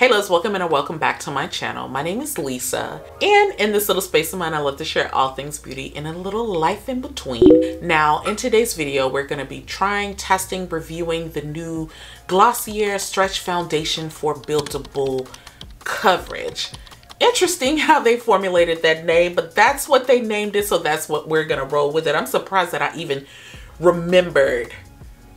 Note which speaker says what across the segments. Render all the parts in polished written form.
Speaker 1: Hey loves, welcome and welcome back to my channel. My name is Lisa, and in this little space of mine, I love to share all things beauty and a little life in between. Now, in today's video, we're going to be trying, testing, reviewing the new Glossier Stretch Foundation for buildable coverage. Interesting how they formulated that name, but that's what they named it, so that's what we're going to roll with it. I'm surprised that I even remembered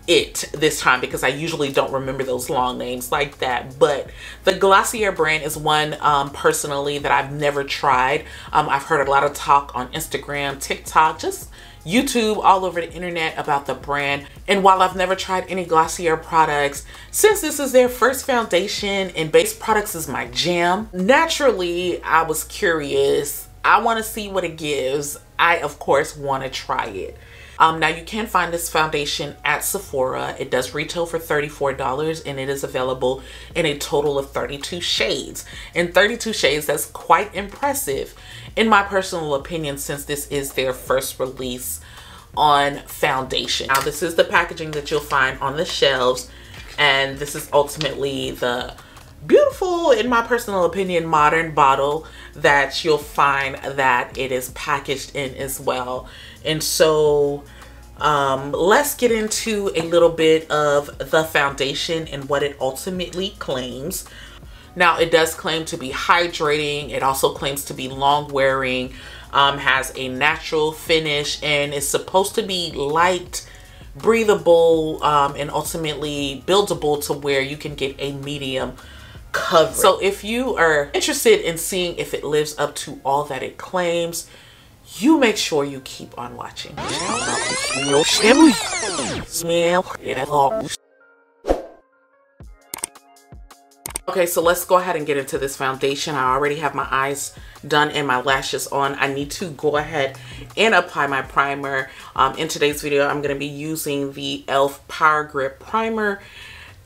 Speaker 1: it this time because I usually don't remember those long names like that. But the Glossier brand is one personally that I've never tried. I've heard a lot of talk on Instagram, TikTok, just YouTube, all over the internet about the brand. And while I've never tried any Glossier products, since this is their first foundation and base products is my jam, naturally I was curious. I want to see what it gives. I of course want to try it. Now you can find this foundation at Sephora. It does retail for $34 and it is available in a total of 32 shades. In 32 shades, that's quite impressive in my personal opinion, since this is their first release on foundation. Now this is the packaging that you'll find on the shelves, and this is ultimately the beautiful, in my personal opinion, modern bottle that you'll find that it is packaged in as well. And so let's get into a little bit of the foundation and what it ultimately claims. Now it does claim to be hydrating. It also claims to be long wearing, has a natural finish, and is supposed to be light, breathable, and ultimately buildable to where you can get a medium coverage. So if you are interested in seeing if it lives up to all that it claims, you make sure you keep on watching. Okay, so let's go ahead and get into this foundation. I already have my eyes done and my lashes on. I need to go ahead and apply my primer. In today's video, I'm going to be using the E.l.f. Power Grip Primer.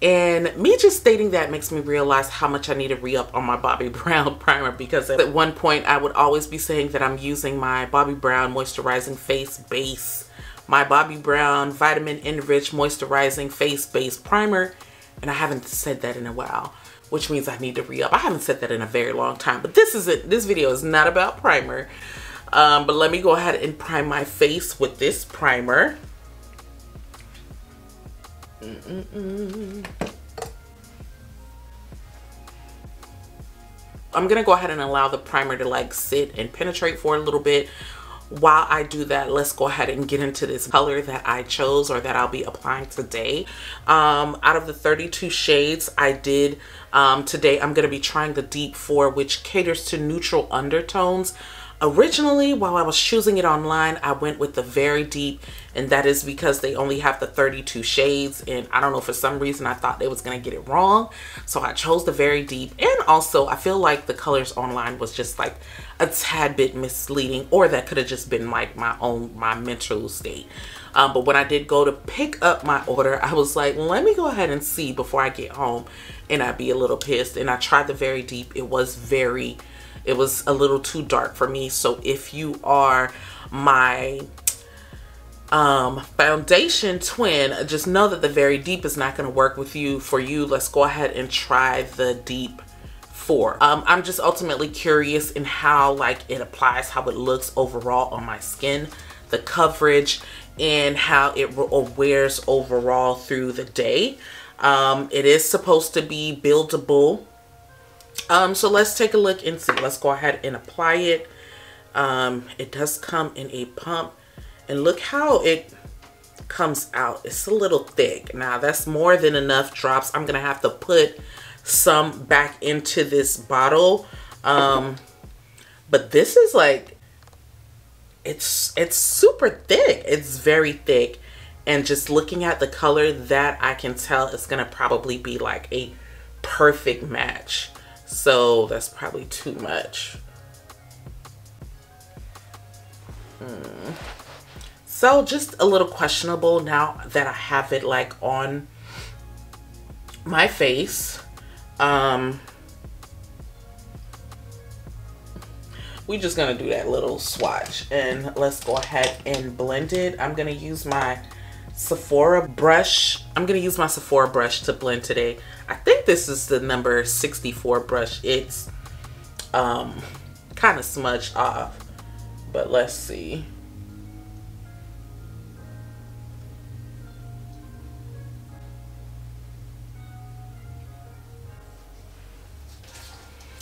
Speaker 1: And me just stating that makes me realize how much I need to re-up on my Bobbi Brown primer, because at one point I would always be saying that I'm using my Bobbi Brown Moisturizing Face Base, my Bobbi Brown Vitamin Enriched Moisturizing Face Base Primer, and I haven't said that in a while, which means I need to re-up. I haven't said that in a very long time, but this video is not about primer. But let me go ahead and prime my face with this primer. I'm gonna go ahead and allow the primer to like sit and penetrate for a little bit. While I do that, let's go ahead and get into this color that I chose, or that I'll be applying today. Out of the 32 shades I did today, I'm gonna be trying the Deep 4, which caters to neutral undertones. Originally, while I was choosing it online, I went with the Very Deep, and that is because they only have the 32 shades, and I don't know, for some reason I thought they was gonna get it wrong, so I chose the Very Deep. And also I feel like the colors online was just like a tad bit misleading, or that could have just been like my mental state. But when I did go to pick up my order, I was like, let me go ahead and see before I get home and I'd be a little pissed. And I tried the Very Deep. It was a little too dark for me. So if you are my foundation twin, just know that the Very Deep is not going to work with you. For you, let's go ahead and try the Deep 4. I'm just ultimately curious in how like it applies, how it looks overall on my skin, the coverage, and how it wears overall through the day. It is supposed to be buildable. So let's take a look and see. Let's go ahead and apply it. It does come in a pump, and look how it comes out. It's a little thick. Now that's more than enough drops. I'm gonna have to put some back into this bottle. But this is like, it's super thick. It's very thick, and just looking at the color, that I can tell it's gonna probably be like a perfect match. So that's probably too much. So just a little questionable now that I have it like on my face. We're just gonna do that little swatch, and let's go ahead and blend it. I'm gonna use my Sephora brush. I'm gonna use my Sephora brush to blend today. I think this is the number 64 brush. It's kind of smudged off, but let's see.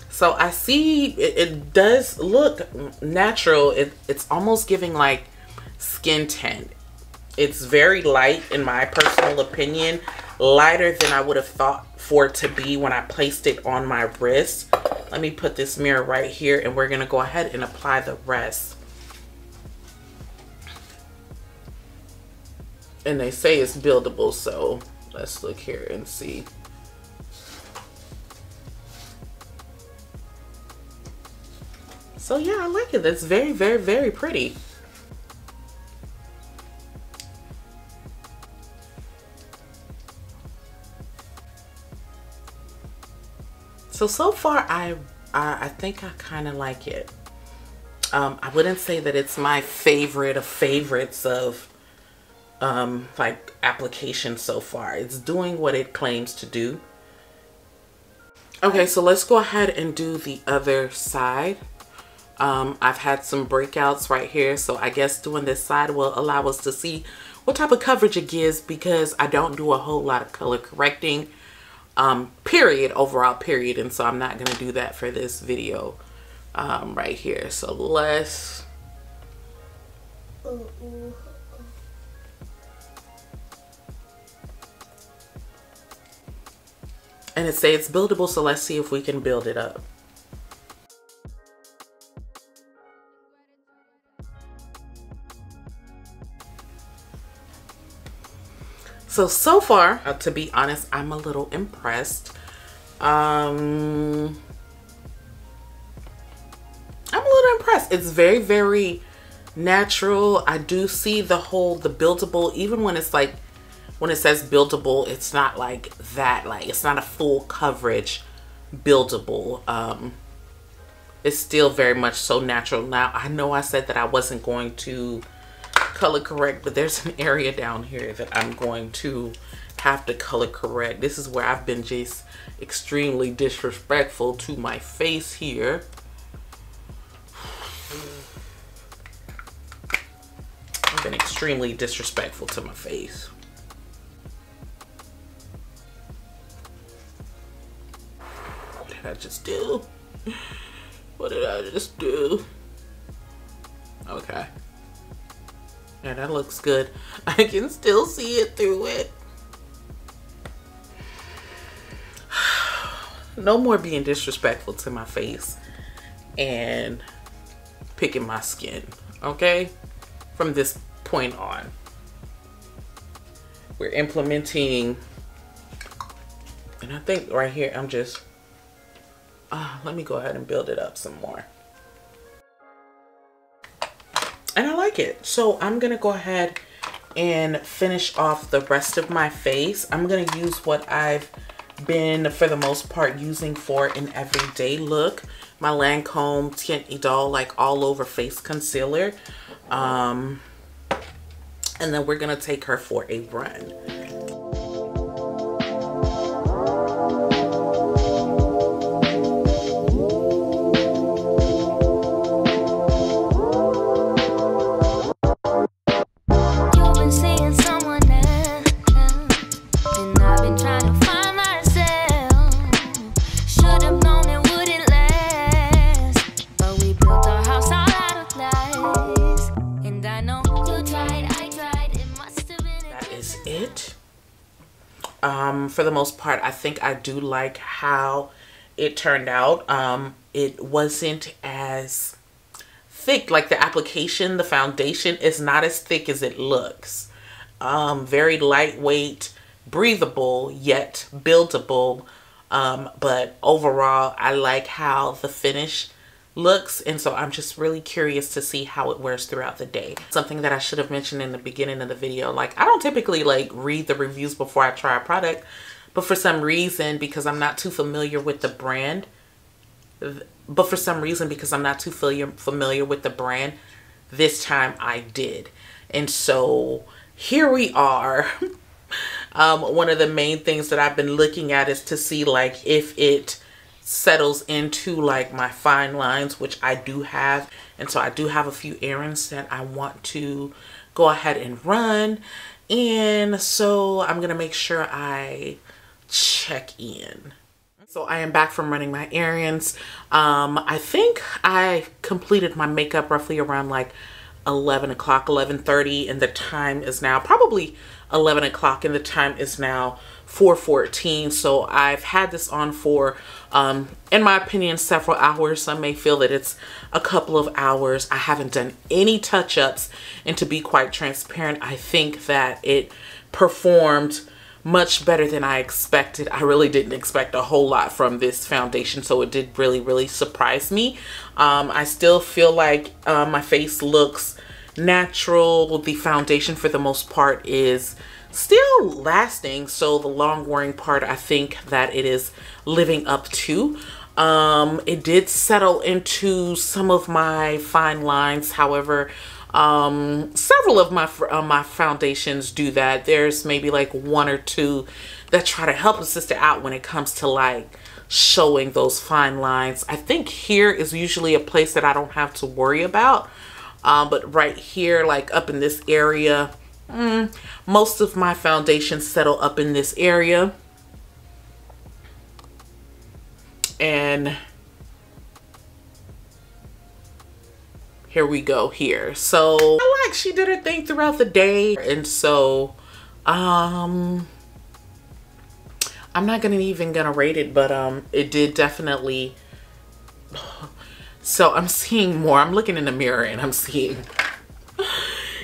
Speaker 1: So I see it does look natural. It's almost giving like skin tint. It's very light in my personal opinion, lighter than I would have thought for it to be when I placed it on my wrist. Let me put this mirror right here and we're gonna go ahead and apply the rest. And they say it's buildable, so let's look here and see. So yeah, I like it. That's very, very, very pretty. So far, I think I kind of like it. I wouldn't say that it's my favorite of favorites of like application so far. It's doing what it claims to do. Okay, so let's go ahead and do the other side. I've had some breakouts right here, so I guess doing this side will allow us to see what type of coverage it gives, because I don't do a whole lot of color correcting, period, overall period, and so I'm not going to do that for this video right here. So let's and it says it's buildable, so let's see if we can build it up. So far, to be honest, I'm a little impressed. I'm a little impressed. It's very, very natural. I do see the buildable, even when it's like, when it says buildable, it's not like that, like it's not a full coverage buildable. It's still very much so natural. Now, I know I said that I wasn't going to color correct, but there's an area down here that I'm going to have to color correct. This is where I've been just extremely disrespectful to my face here. I've been extremely disrespectful to my face. What did I just do? What did I just do? Okay. Yeah, that looks good. I can still see it through it. No more being disrespectful to my face and picking my skin, okay? From this point on, we're implementing, and I think right here, I'm just, let me go ahead and build it up some more. And I like it. So I'm going to go ahead and finish off the rest of my face. I'm going to use what I've been, for the most part, using for an everyday look. My Lancome Tint Idole, like all over face concealer. And then we're going to take her for a run. For the most part, I think I do like how it turned out. It wasn't as thick, like the application, the foundation is not as thick as it looks. Very lightweight, breathable, yet buildable. But overall, I like how the finish looks, and so I'm just really curious to see how it wears throughout the day. Something that I should have mentioned in the beginning of the video, like I don't typically like read the reviews before I try a product, but for some reason, because I'm not too familiar with the brand, this time I did. And so here we are. One of the main things that I've been looking at is to see like if it settles into like my fine lines, which I do have. And so I do have a few errands that I want to go ahead and run. And so I'm going to make sure I check in. So I am back from running my errands. I think I completed my makeup roughly around like 11 o'clock, 11:30, and the time is now probably 11 o'clock and the time is now 4:14. So I've had this on for, in my opinion, several hours. Some may feel that it's a couple of hours. I haven't done any touch-ups, and to be quite transparent, I think that it performed much better than I expected. I really didn't expect a whole lot from this foundation, so it did really surprise me. I still feel like my face looks natural. The foundation for the most part is still lasting, so the long wearing part I think that it is living up to. It did settle into some of my fine lines. However, several of my foundations do that. There's maybe like one or two that try to help a sister out when it comes to like showing those fine lines. I think here is usually a place that I don't have to worry about. But right here, like up in this area, most of my foundations settle up in this area. And here we go here. So I like she did her thing throughout the day. And so I'm not even gonna rate it, but it did definitely. So I'm seeing more. I'm looking in the mirror and I'm seeing,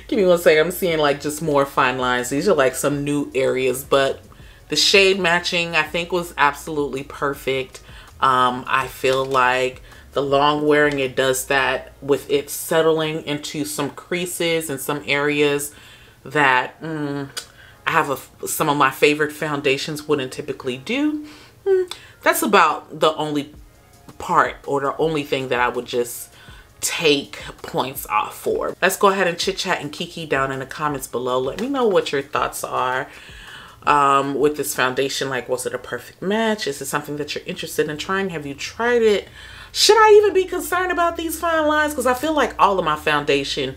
Speaker 1: give me one second, I'm seeing like just more fine lines. These are like some new areas, but the shade matching I think was absolutely perfect. I feel like the long wearing, it does that with it settling into some creases and some areas that I have some of my favorite foundations wouldn't typically do. That's about the only part or the only thing that I would just take points off for. Let's go ahead and chit chat and kiki down in the comments below. Let me know what your thoughts are with this foundation. Like, was it a perfect match? Is it something that you're interested in trying? Have you tried it? Should I even be concerned about these fine lines? Because I feel like all of my foundation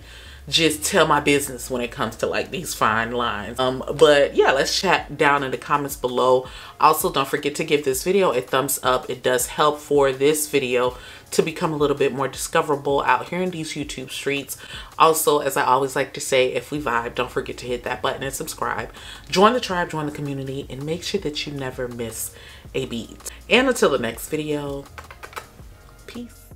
Speaker 1: just tell my business when it comes to like these fine lines. But yeah, let's chat down in the comments below. Also, don't forget to give this video a thumbs up. It does help for this video to become a little bit more discoverable out here in these YouTube streets. Also, as I always like to say, if we vibe, don't forget to hit that button and subscribe. Join the tribe, join the community, and make sure that you never miss a beat. And until the next video, peace.